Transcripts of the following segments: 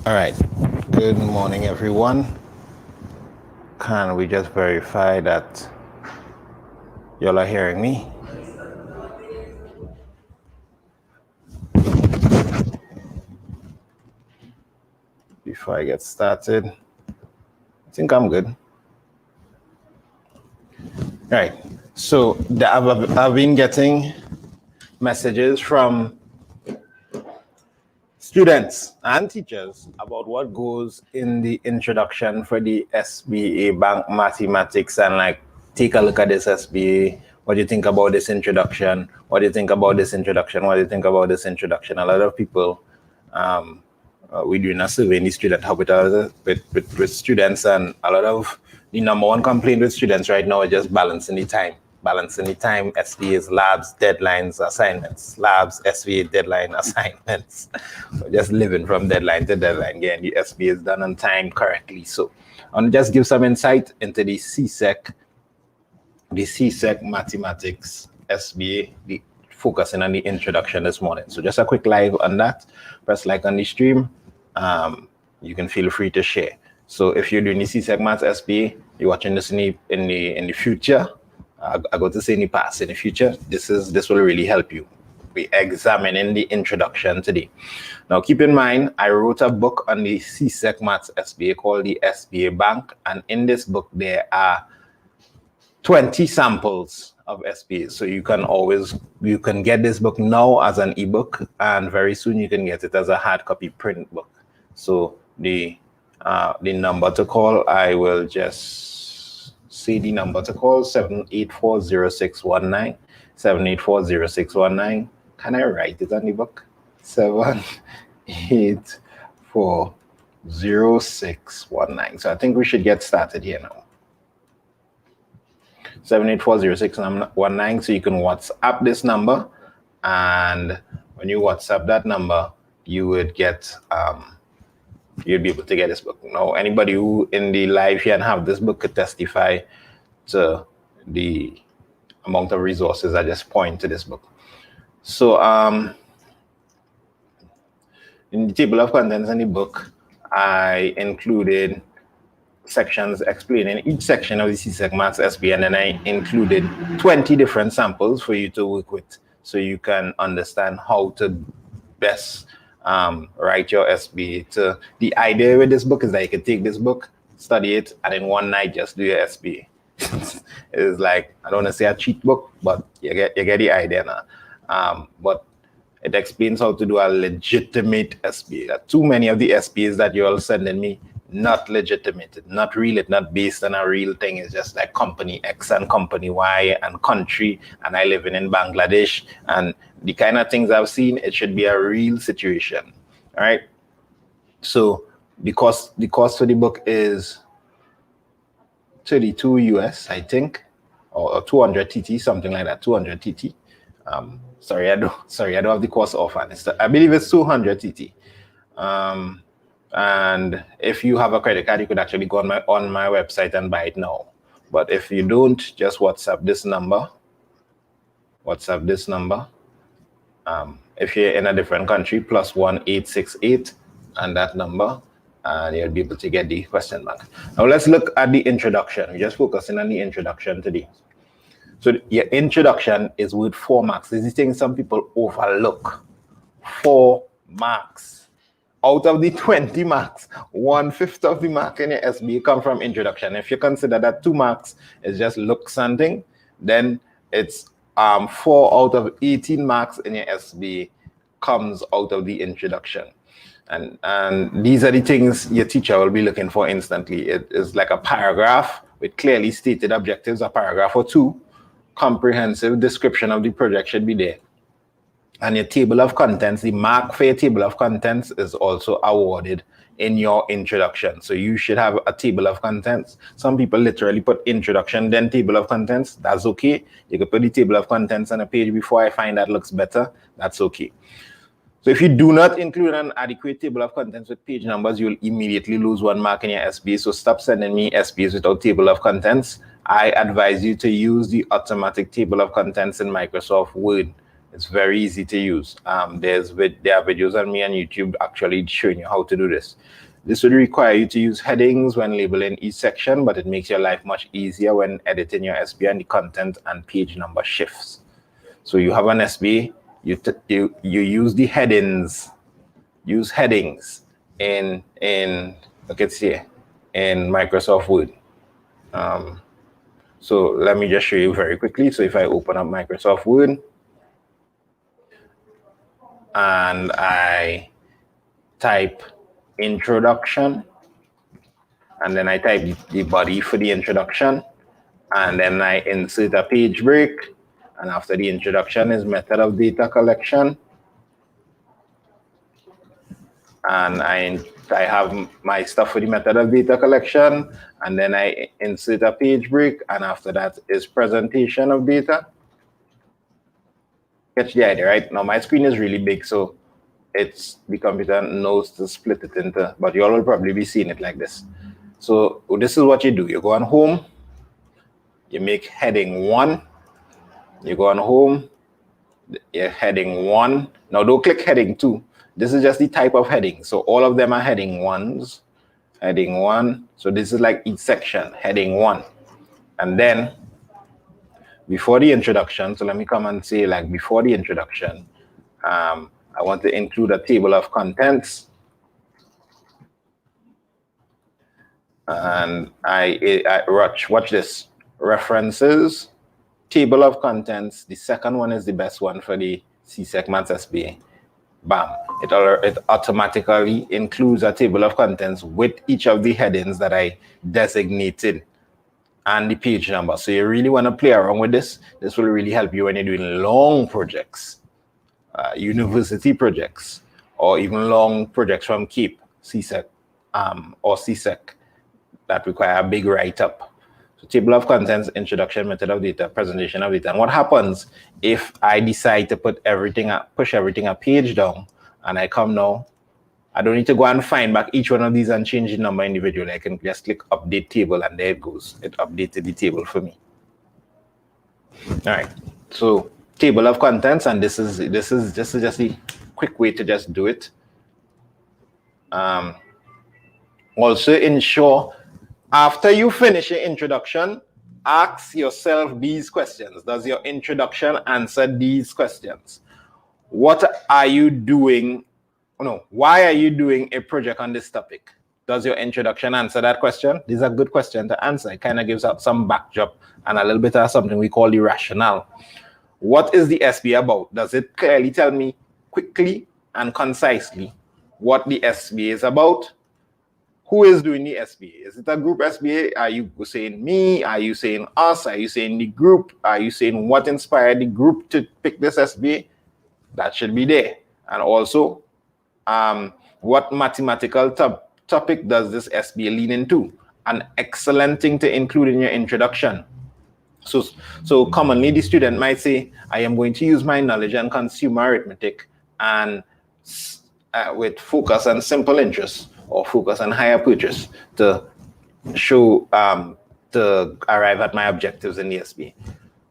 All right. Good morning, everyone. Can we just verify that y'all are hearing me? Before I get started, I think I'm good. All right. So I've been getting messages from students and teachers about what goes in the introduction for the SBA bank mathematics, and like, take a look at this SBA. What do you think about this introduction? What do you think about this introduction? What do you think about this introduction? A lot of people, we're doing a survey in the student hub with students, and a lot of the number one complaint with students right now is just balancing the time. SBA's labs, deadlines, assignments, labs, SBA deadline, assignments. Just living from deadline to deadline. Again, the SBA is done on time correctly. So I'll just give some insight into the CSEC mathematics SBA, focusing on the introduction this morning. So just a quick live on that. Press like on the stream. You can feel free to share. So if you're doing the CSEC Maths SBA, you're watching this in the future. I go to say in the past, in the future, this will really help you. We're examining the introduction today. Now, keep in mind, I wrote a book on the CSEC Maths SBA called the SBA Bank, and in this book there are 20 samples of SBA. So you can get this book now as an ebook, and very soon you can get it as a hard copy print book. So the number to call, I will just say the number to call, 7840619, 7840619. Can I write it on the book? 7840619. So I think we should get started here now. 7840619. So you can WhatsApp this number, and when you WhatsApp that number, you would get you'll be able to get this book. Now, anybody who in the live here and have this book could testify to the amount of resources I just point to this book. So in the table of contents in the book, I included sections explaining each section of the CSEC Maths SBA, and then I included 20 different samples for you to work with, so you can understand how to best write your SBA. The idea with this book is that you can take this book, study it, and in one night just do your SBA. It's like, I don't want to say a cheat book, but you get the idea now. But it explains how to do a legitimate SBA. Too many of the SBAs that you're all sending me, not legitimate, not real, it's not based on a real thing. It's just like company X and company Y and country, and I live in Bangladesh, and the kind of things I've seen, it should be a real situation. All right. So the cost for the book is 32 US, I think, or 200 TT, something like that, 200 TT. Sorry, I don't have the cost offhand. I believe it's 200 TT. And if you have a credit card, you could actually go on my website and buy it now. But if you don't, just WhatsApp this number. If you're in a different country, +1868 and that number, and you'll be able to get the question bank. Now let's look at the introduction. We're just focusing on the introduction today. So your introduction is with 4 marks. This is the thing some people overlook. 4 marks. Out of the 20 marks, 1/5 of the mark in your SBA come from introduction. If you consider that 2 marks is just look something, then it's 4 out of 18 marks in your SBA comes out of the introduction. And these are the things your teacher will be looking for instantly. It is like a paragraph with clearly stated objectives, a paragraph or 2, comprehensive description of the project should be there. And your table of contents, the mark for your table of contents is also awarded in your introduction. So you should have a table of contents. Some people literally put introduction, then table of contents. That's okay. You can put the table of contents on a page before I find that looks better. That's okay. So if you do not include an adequate table of contents with page numbers, you'll immediately lose 1 mark in your SBA. So stop sending me SBAs without table of contents. I advise you to use the automatic table of contents in Microsoft Word. It's very easy to use. There are videos on me on YouTube actually showing you how to do this. This would require you to use headings when labeling each section, but it makes your life much easier when editing your SBA and the content and page number shifts. So you have an SBA, you use the headings. Use headings in look at here in Microsoft Word. So let me just show you very quickly. So if I open up Microsoft Word and I type introduction, and then I type the body for the introduction, and then I insert a page break, and after the introduction is method of data collection, and I have my stuff for the method of data collection, and then I insert a page break, and after that is presentation of data. Catch the idea, right? Now my screen is really big, so it's the computer knows to split it into, but you all will probably be seeing it like this. So this is what you do. You go on home, you make heading 1, you go on home, you're heading 1. Now don't click heading 2. This is just the type of heading. So all of them are heading 1s, heading 1. So this is like each section, heading 1. And then before the introduction, so let me come and say like before the introduction, I want to include a table of contents. And I watch this, references, table of contents. The second one is the best one for the CSEC Maths SBA. Bam, it automatically includes a table of contents with each of the headings that I designated and the page number. So you really want to play around with this. This will really help you when you're doing long projects, university projects, or even long projects from CAPE, CSEC, or CSEC that require a big write-up. So table of contents, introduction, method of data, presentation of data. And what happens if I decide to put everything up, push everything a page down, and I come now, I don't need to go and find back each one of these and change the number individually. I can just click update table, and there it goes. It updated the table for me. All right. So table of contents, and this is just a quick way to just do it. Also ensure after you finish your introduction, ask yourself these questions. Does your introduction answer these questions? What are you doing? No, why are you doing a project on this topic? Does your introduction answer that question? This is a good question to answer. It kind of gives out some backdrop and a little bit of something we call the rationale. What is the SBA about? Does it clearly tell me quickly and concisely what the SBA is about? Who is doing the SBA? Is it a group SBA? Are you saying me? Are you saying us? Are you saying the group? Are you saying what inspired the group to pick this SBA? That should be there. And also, what mathematical topic does this SBA lean into? An excellent thing to include in your introduction. So commonly the student might say, I am going to use my knowledge and consumer arithmetic and with focus on simple interest or focus on higher purchase to show, to arrive at my objectives in the SBA.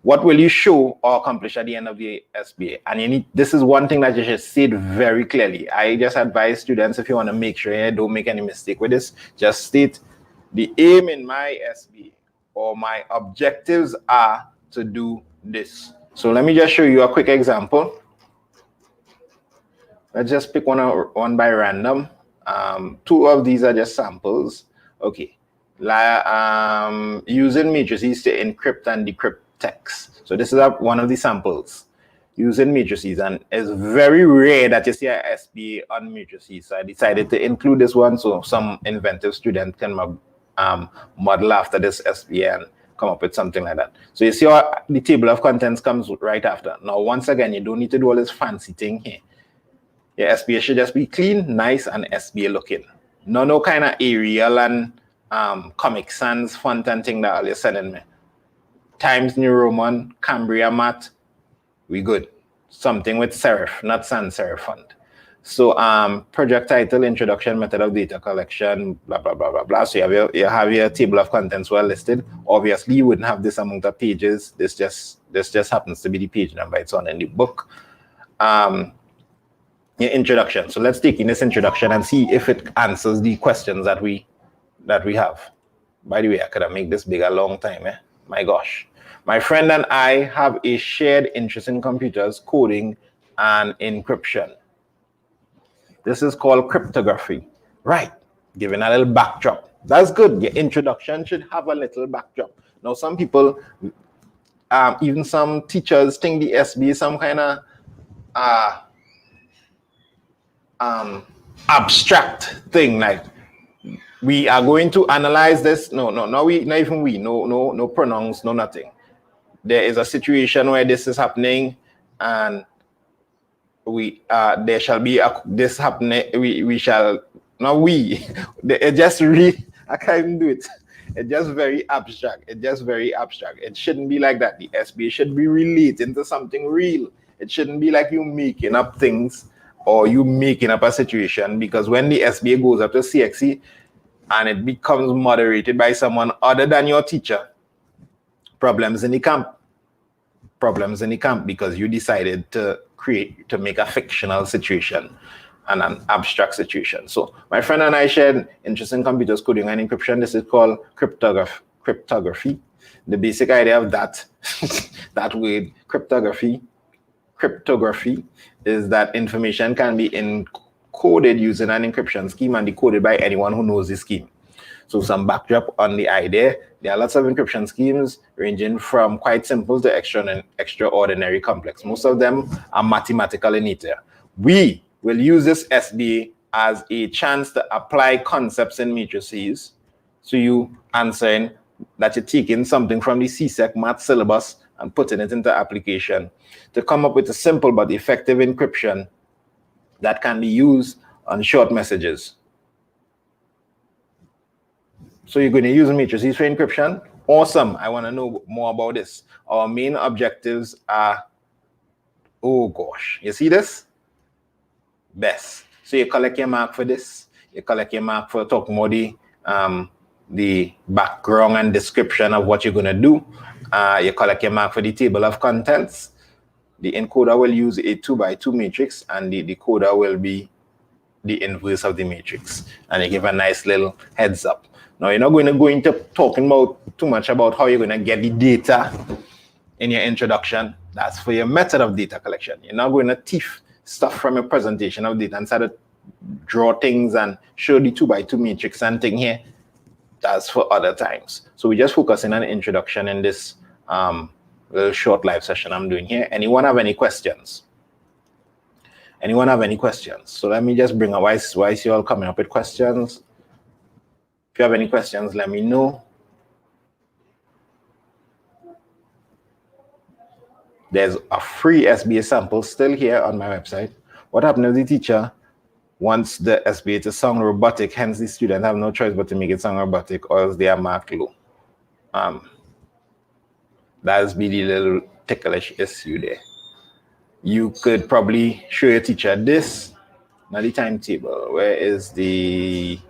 What will you show or accomplish at the end of the SBA? And this is one thing that you should state very clearly. I just advise students, if you want to make sure you don't make any mistake with this, just state the aim in my SBA or my objectives are to do this. So let me just show you a quick example. Let's just pick one by random. 2 of these are just samples. Okay. Using matrices to encrypt and decrypt text. So this is one of the samples using matrices, and it's very rare that you see a SBA on matrices. So I decided to include this one so some inventive student can model after this SBA and come up with something like that. So you see how the table of contents comes right after. Now, once again, you don't need to do all this fancy thing here. Your SBA should just be clean, nice, and SBA looking. No kind of Arial and Comic Sans font and thing that all you're sending me. Times New Roman, Cambria Math, we good. Something with serif, not sans serif font. So project title, introduction, method of data collection, blah, blah, blah, blah, blah. So you have your table of contents well listed. Obviously, you wouldn't have this amount of pages. This just happens to be the page number it's on in the book. your introduction. So let's take in this introduction and see if it answers the questions that we have. By the way, I could have made this big a long time. My gosh. My friend and I have a shared interest in computers, coding, and encryption. This is called cryptography. Right. Giving a little backdrop. That's good. Your introduction should have a little backdrop. Now, some people, even some teachers, think the SBA is some kind of abstract thing. Like, we are going to analyze this. No, not even we. No pronouns, no nothing. There is a situation where this is happening, and there shall be this happening. We shall not we. It just I can't even do it. It's just very abstract. It shouldn't be like that. The SBA should be relating to something real. It shouldn't be like you making up things or you making up a situation, because when the SBA goes up to CSEC and it becomes moderated by someone other than your teacher, problems in the camp, because you decided to make a fictional situation and an abstract situation. So my friend and I shared interest in computers, coding, and encryption. This is called cryptography. The basic idea of that, that word cryptography is that information can be encoded using an encryption scheme and decoded by anyone who knows the scheme. So some backdrop on the idea. There are lots of encryption schemes ranging from quite simple to extraordinary complex. Most of them are mathematical in nature. We will use this SBA as a chance to apply concepts in matrices. So you answering that you're taking something from the CSEC math syllabus and putting it into application to come up with a simple but effective encryption that can be used on short messages. So you're going to use matrices for encryption? Awesome. I want to know more about this. Our main objectives are, oh gosh, you see this? Best. So you collect your mark for this. You collect your mark for talking about the background and description of what you're going to do. You collect your mark for the table of contents. The encoder will use a 2x2 matrix, and the decoder will be the inverse of the matrix. And you give a nice little heads up. Now, you're not going to go into talking about too much about how you're going to get the data in your introduction. That's for your method of data collection. You're not going to thief stuff from a presentation of data and start to draw things and show the 2x2 matrix and thing here. That's for other times. So we just focusing on the introduction in this little short live session I'm doing here. Anyone have any questions? Anyone have any questions? So let me just bring up, why is you all coming up with questions? If you have any questions, let me know. There's a free SBA sample still here on my website. What happens if the teacher wants the SBA to sound robotic, hence the student have no choice but to make it sound robotic, or else they are marked low? That's be the little ticklish issue there. You could probably show your teacher this. Now the timetable. Where is the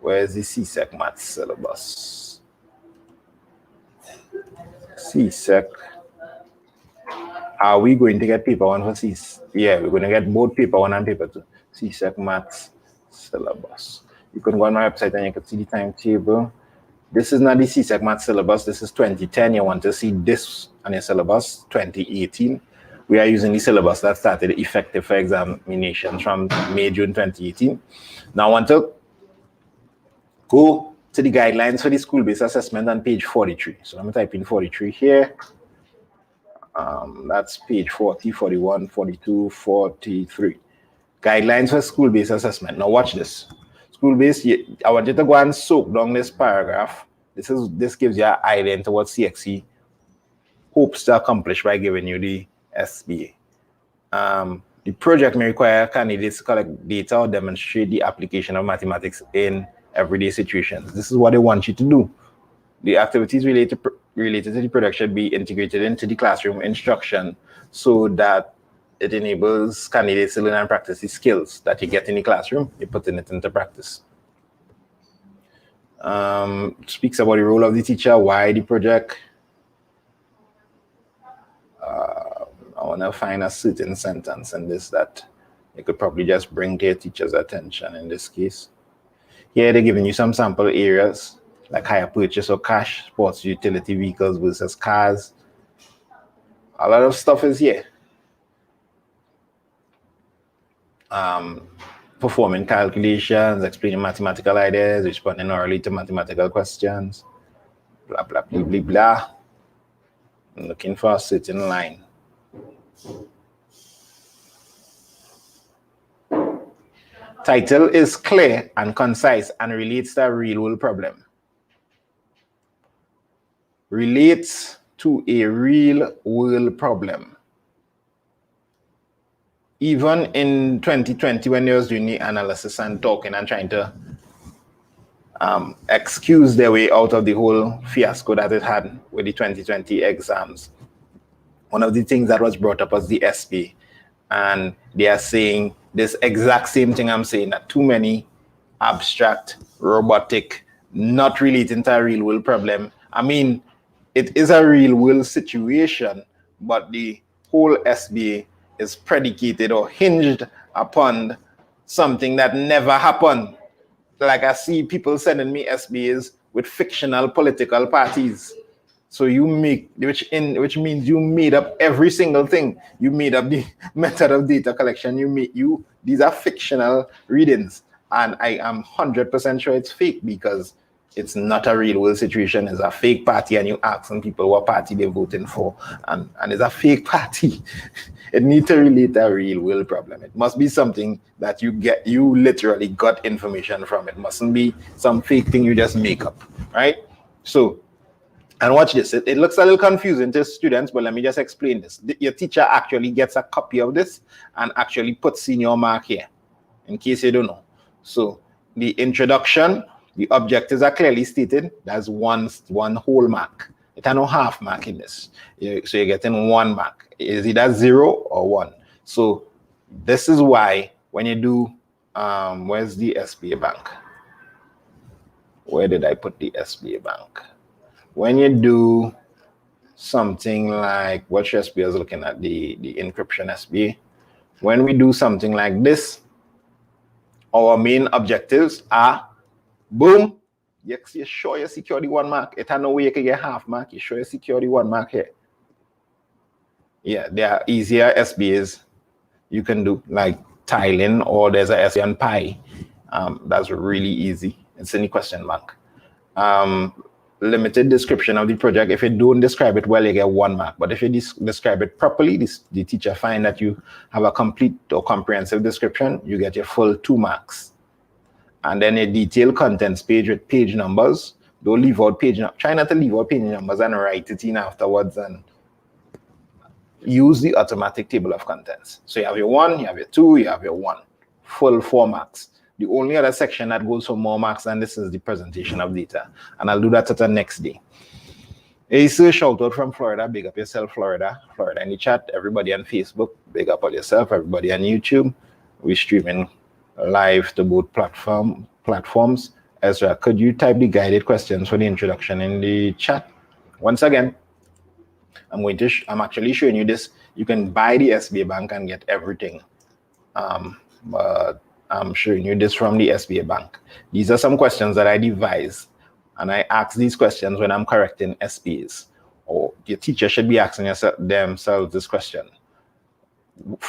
CSEC math syllabus? CSEC. Are we going to get paper 1 for CSEC? Yeah, we're going to get both paper 1 and paper 2. CSEC math syllabus. You can go on my website and you can see the timetable. This is not the CSEC math syllabus. This is 2010. You want to see this on your syllabus, 2018. We are using the syllabus that started effective for examinations from May, June 2018. Now I want to go to the guidelines for the school-based assessment on page 43. So I'm going to type in 43 here. That's page 40, 41, 42, 43. Guidelines for school-based assessment. Now watch this. School-based, I want you to go and soak down this paragraph. This gives you an idea into what CXC hopes to accomplish by giving you the SBA. The project may require candidates to collect data or demonstrate the application of mathematics in everyday situations. This is what they want you to do. The activities related to the project should be integrated into the classroom instruction so that it enables candidates to learn and practice the skills that you get in the classroom. You're putting it into practice. Speaks about the role of the teacher, why the project. I want to find a certain sentence in this that you could probably just bring to your teacher's attention in this case. Here they're giving you some sample areas like hire purchase or cash, sports utility vehicles versus cars. A lot of stuff is here. Performing calculations, explaining mathematical ideas, responding orally to mathematical questions, blah, blah, blah, blah, blah. I'm looking for a certain line. Title is clear and concise and relates to a real world problem. Relates to a real world problem. Even in 2020, when they was doing the analysis and talking and trying to excuse their way out of the whole fiasco that it had with the 2020 exams, one of the things that was brought up was the SBA. And they are saying this exact same thing I'm saying, that too many abstract, robotic, not relating to a real world problem. I mean, it is a real world situation, but the whole SBA is predicated or hinged upon something that never happened. Like I see people sending me SBAs with fictional political parties. So you make, which means you made up every single thing. You made up the method of data collection. These are fictional readings. And I am 100% sure it's fake because it's not a real world situation. It's a fake party and you asking people what party they're voting for. And it's a fake party. It needs to relate to a real world problem. It must be something that you literally got information from. It mustn't be some fake thing you just make up, right? So, and watch this. It looks a little confusing to students, but let me just explain this. Your teacher actually gets a copy of this and actually puts in your mark here, in case you don't know. So the introduction, the objectives are clearly stated. That's one whole mark. It has no half mark in this. So you're getting 1 mark. Is it either 0 or 1? So this is why when you do, where's the SBA bank? Where did I put the SBA bank? When you do something like what SBA is looking at, the encryption SBA, when we do something like this, our main objectives are, boom, you show your security 1 mark. It has no way you can get half mark. You show your security 1 mark here. Yeah, there are easier SBAs you can do, like tiling, or there's a SBA on Pi. That's really easy. It's in the question bank. Limited description of the project. If you don't describe it well, you get 1 mark. But if you describe it properly, the teacher find that you have a complete or comprehensive description, you get your full 2 marks. And then a detailed contents page with page numbers. Don't leave out page numbers. Try not to leave out page numbers and write it in afterwards, and use the automatic table of contents. So you have your 1, you have your 2, you have your 1. Full 4 marks. The only other section that goes for more marks than this is the presentation of data. And I'll do that at the next day. A shout out from Florida. Big up yourself, Florida. Florida in the chat. Everybody on Facebook. Big up on yourself. Everybody on YouTube. We're streaming live to both platforms. Ezra, could you type the guided questions for the introduction in the chat? Once again, I'm actually showing you this. You can buy the SBA bank and get everything. But I'm showing you this from the SBA bank. These are some questions that I devised, and I ask these questions when I'm correcting SBAs. Or your teacher should be asking themselves this question.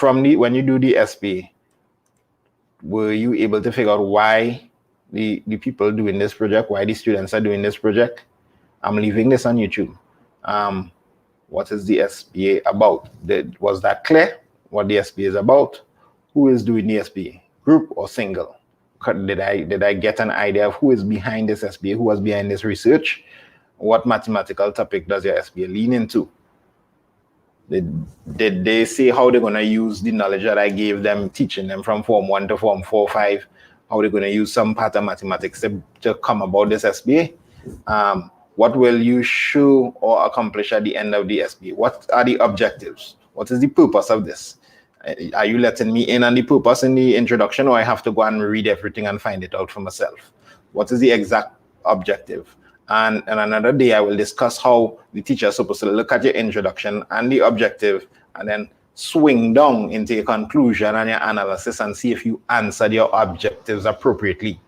When you do the SBA, were you able to figure out why the people doing this project, why the students are doing this project? I'm leaving this on YouTube. What is the SBA about? Was that clear? What the SBA is about? Who is doing the SBA? Group or single? Did I get an idea of who is behind this SBA? Who was behind this research? What mathematical topic does your SBA lean into? Did they say how they're going to use the knowledge that I gave them, teaching them from Form 1 to Form 4, 5? How they're going to use some part of mathematics to come about this SBA? What will you show or accomplish at the end of the SBA? What are the objectives? What is the purpose of this? Are you letting me in on the purpose in the introduction, or I have to go and read everything and find it out for myself? What is the exact objective? And another day I will discuss how the teacher is supposed to look at your introduction and the objective, and then swing down into your conclusion and your analysis and see if you answered your objectives appropriately.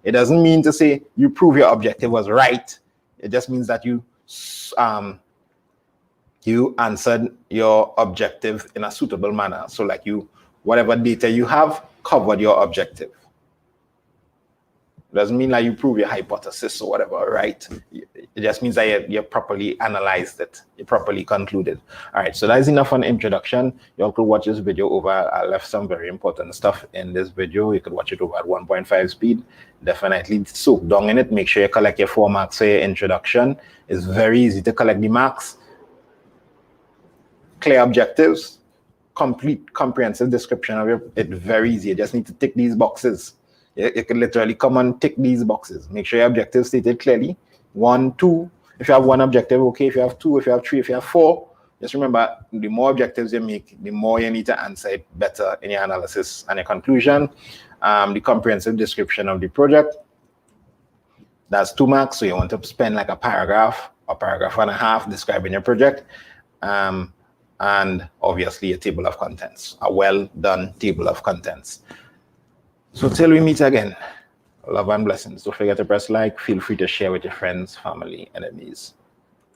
It doesn't mean to say you prove your objective was right. It just means that you answered your objective in a suitable manner. So like whatever data you have covered your objective. It doesn't mean that you prove your hypothesis or whatever, right? It just means that you properly analyzed it. You properly concluded. All right, so that's enough on introduction. You all could watch this video over. I left some very important stuff in this video. You could watch it over at 1.5 speed. Definitely soak down in it. Make sure you collect your 4 marks for your introduction. It's very easy to collect the marks. Clear objectives, complete comprehensive description of it. Very easy. You just need to tick these boxes. You can literally come and tick these boxes. Make sure your objectives stated clearly. 1, 2. If you have 1 objective, okay. If you have 2, if you have 3, if you have 4, just remember, the more objectives you make, the more you need to answer it better in your analysis and your conclusion. The comprehensive description of the project. That's 2 marks. So you want to spend like a paragraph and a half describing your project. And obviously a table of contents, a well done table of contents. So till we meet again, love and blessings. Don't forget to press like. Feel free to share with your friends, family, enemies.